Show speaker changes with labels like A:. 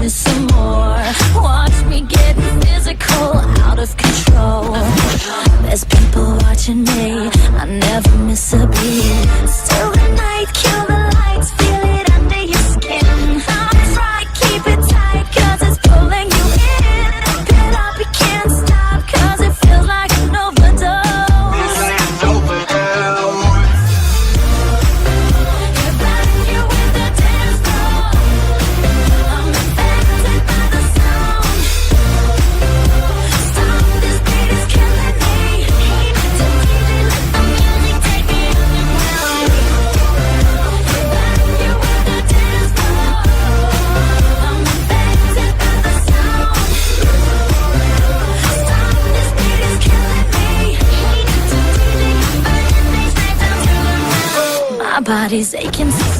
A: me some more. Watch me get physical, out of control. There's people watching me, I never miss a beat. Still the night, kill the lights, feel it under your skin. I'm right, keep it tight, cause it's pulling you in. Get up, you can't stop, cause it feels like an overdose. My body's aching.